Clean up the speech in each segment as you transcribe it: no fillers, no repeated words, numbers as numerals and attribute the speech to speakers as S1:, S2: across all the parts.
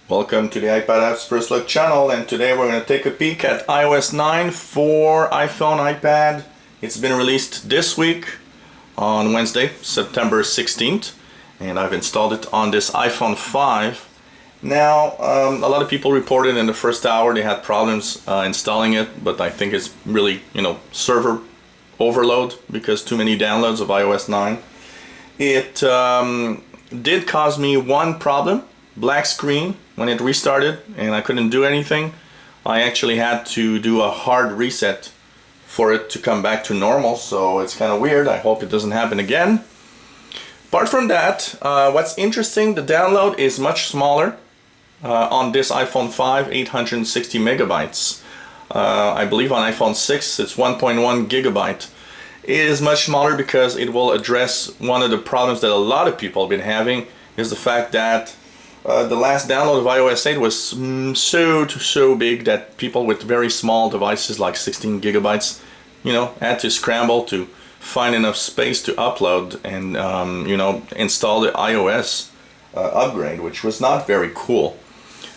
S1: Welcome to the iPad Apps First Look channel, and today we're going to take a peek at iOS 9 for iPhone, iPad. It's been released this week on Wednesday, September 16th, and I've installed it on this iPhone 5. Now, a lot of people reported in the first hour they had problems installing it, but I think it's really, server overload because too many downloads of iOS 9. It did cause me one problem. Black screen when it restarted and I couldn't do anything. I actually had to do a hard reset for it to come back to normal, so it's kind of weird. I hope it doesn't happen again. Apart from that, what's interesting, the download is much smaller on this iPhone 5, 860 megabytes. I believe on iPhone 6 it's 1.1 gigabyte. It is much smaller because it will address one of the problems that a lot of people have been having, is the fact that the last download of iOS 8 was so big that people with very small devices like 16 gigabytes, had to scramble to find enough space to upload and, install the iOS upgrade, which was not very cool.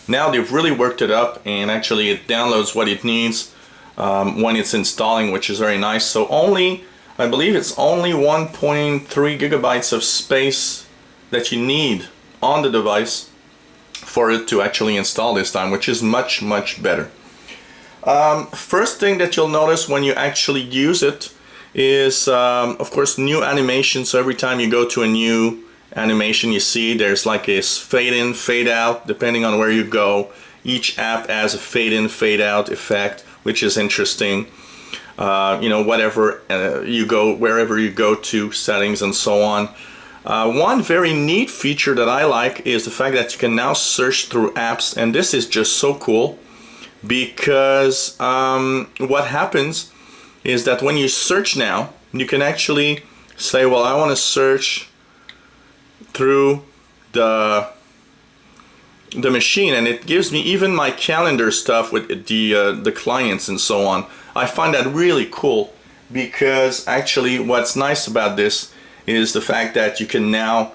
S1: Now they've really worked it up, and actually it downloads what it needs when it's installing, which is very nice. So I believe it's only 1.3 gigabytes of space that you need on the device for it to actually install this time, which is much better. First thing that you'll notice when you actually use it is of course new animation. So every time you go to a new animation, you see there's like a fade in, fade out depending on where you go. Each app has a fade in, fade out effect, which is interesting. Whatever you go, wherever you go to, settings and so on. One very neat feature that I like is the fact that you can now search through apps, and this is just so cool because what happens is that when you search now, you can actually say, well, I want to search through the machine, and it gives me even my calendar stuff with the clients and so on. I find that really cool because actually what's nice about this is the fact that you can now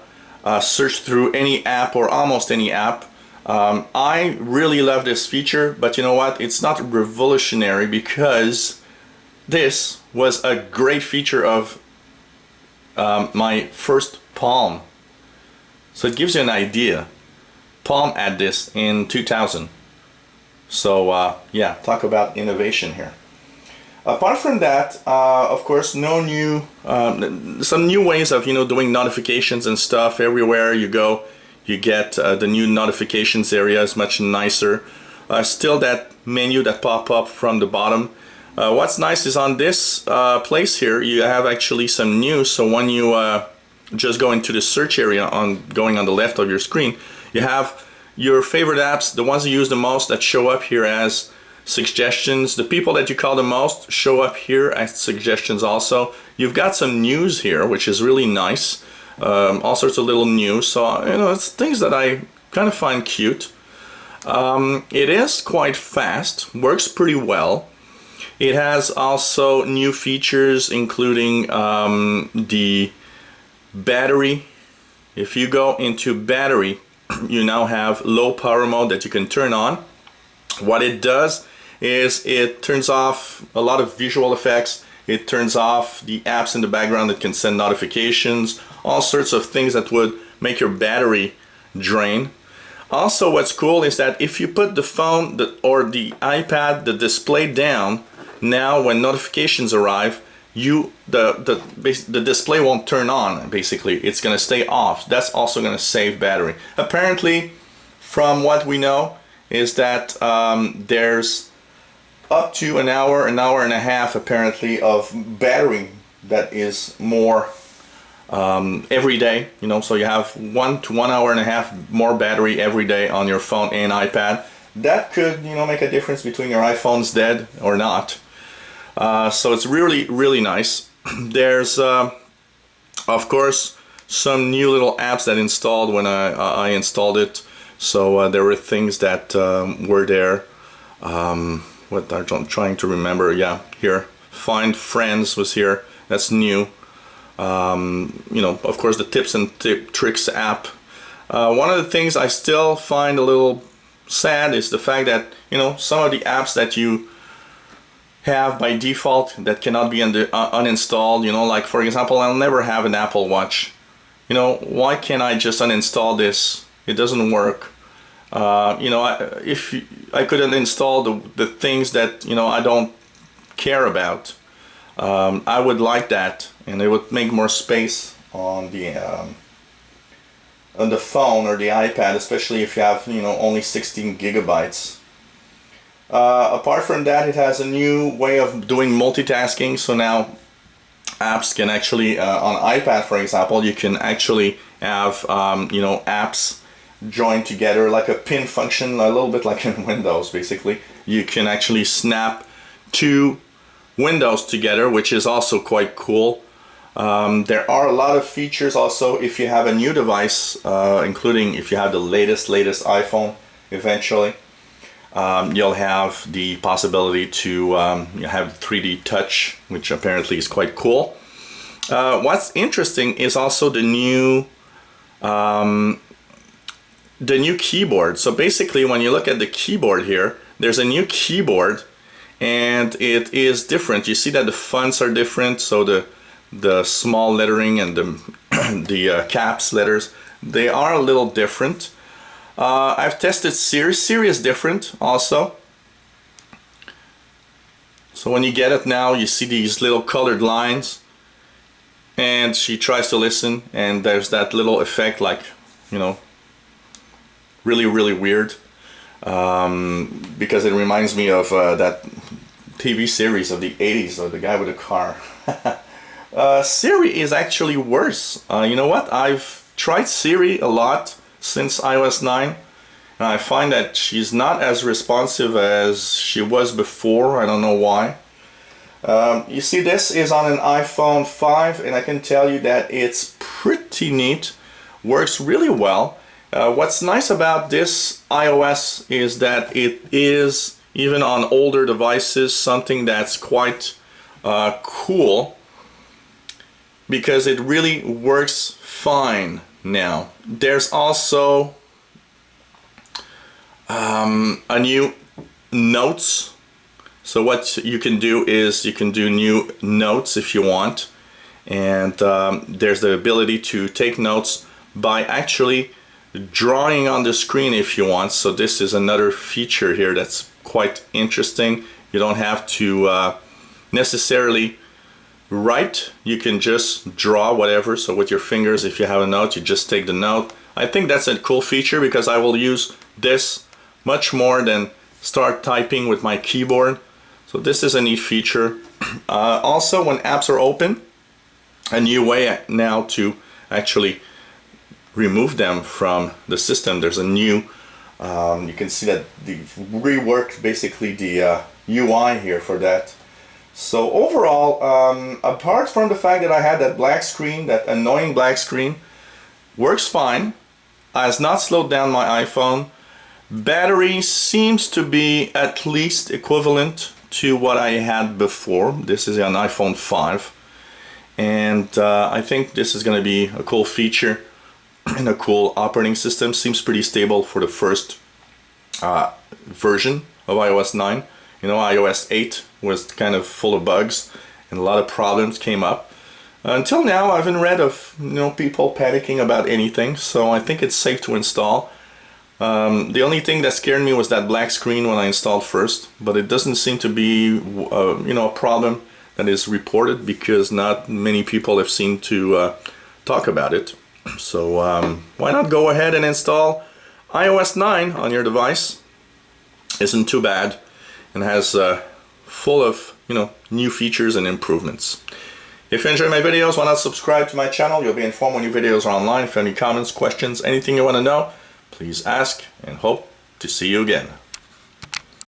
S1: search through any app or almost any app. I really love this feature, but you know what? It's not revolutionary because this was a great feature of my first Palm. So it gives you an idea. Palm had this in 2000. So yeah, talk about innovation here. Apart from that, of course, some new ways of doing notifications and stuff. Everywhere you go, you get the new notifications area is much nicer. Still that menu that pop up from the bottom. What's nice is on this place here, you have actually some news. So when you just go into the search area going on the left of your screen, you have your favorite apps, the ones you use the most, that show up here as suggestions. The people that you call the most show up here as suggestions also. You've got some news here, which is really nice. All sorts of little news. So, it's things that I kind of find cute. It is quite fast, works pretty well. It has also new features, including the battery. If you go into battery, you now have low power mode that you can turn on. What it does is it turns off a lot of visual effects. It turns off the apps in the background that can send notifications, all sorts of things that would make your battery drain. Also, what's cool is that if you put the phone or the iPad, the display down, now when notifications arrive, the display won't turn on. Basically, it's going to stay off. That's also going to save battery. Apparently, from what we know, is that there's up to an hour and a half apparently of battery that is more every day. So you have 1 to 1 hour and a half more battery every day on your phone and iPad. That could make a difference between your iPhone's dead or not. So it's really nice. There's of course some new little apps that installed when I installed it. So there were things that were there. What I'm trying to remember. Yeah, here. Find Friends was here. That's new. Of course, the Tips and Tricks app. One of the things I still find a little sad is the fact that, you know, some of the apps that you have by default that cannot be uninstalled, you know, like for example, I'll never have an Apple Watch. You know, why can't I just uninstall this? It doesn't work. You know, if I could uninstall the things that, you know, I don't care about, I would like that, and it would make more space on the phone or the iPad, especially if you have, you know, only 16 gigabytes. Apart from that, it has a new way of doing multitasking, so now apps can actually, on iPad for example, you can actually have, you know, apps joined together like a pin function, a little bit like in Windows basically. You can actually snap two windows together, which is also quite cool. There are a lot of features also if you have a new device, including if you have the latest iPhone eventually. You'll have the possibility to have 3D touch, which apparently is quite cool. What's interesting is also the new keyboard. So basically when you look at the keyboard here, there's a new keyboard and it is different. You see that the fonts are different, so the small lettering and the caps letters, they are a little different. I've tested Siri. Siri is different also. So when you get it now, you see these little colored lines, and she tries to listen, and there's that little effect, like, you know, really weird, because it reminds me of that TV series of the 80s, of the guy with a car. Siri is actually worse. You know what? I've tried Siri a lot since iOS 9, and I find that she's not as responsive as she was before. I don't know why. You see, this is on an iPhone 5, and I can tell you that it's pretty neat, works really well. What's nice about this iOS is that it is, even on older devices, something that's quite cool, because it really works fine now. There's also a new notes. So what you can do is you can do new notes if you want, and there's the ability to take notes by actually drawing on the screen if you want. So this is another feature here that's quite interesting. You don't have to necessarily write, you can just draw whatever. So with your fingers, if you have a note, you just take the note. I think that's a cool feature because I will use this much more than start typing with my keyboard. So this is a neat feature. Also, when apps are open, a new way now to actually remove them from the system. There's a new, you can see that they've reworked basically the UI here for that. So overall, apart from the fact that I had that black screen, that annoying black screen, works fine. Has not slowed down my iPhone. Battery seems to be at least equivalent to what I had before. This is an iPhone 5. And I think this is going to be a cool feature and a cool operating system. Seems pretty stable for the first version of iOS 9. You know, iOS 8 was kind of full of bugs and a lot of problems came up. Until now, I haven't read of, you know, people panicking about anything, so I think it's safe to install. The only thing that scared me was that black screen when I installed first, but it doesn't seem to be, you know, a problem that is reported because not many people have seemed to talk about it. So why not go ahead and install iOS 9 on your device? Isn't too bad, and has full of, you know, new features and improvements. If you enjoy my videos, why not subscribe to my channel? You'll be informed when new videos are online. If you have any comments, questions, anything you want to know, please ask, and hope to see you again.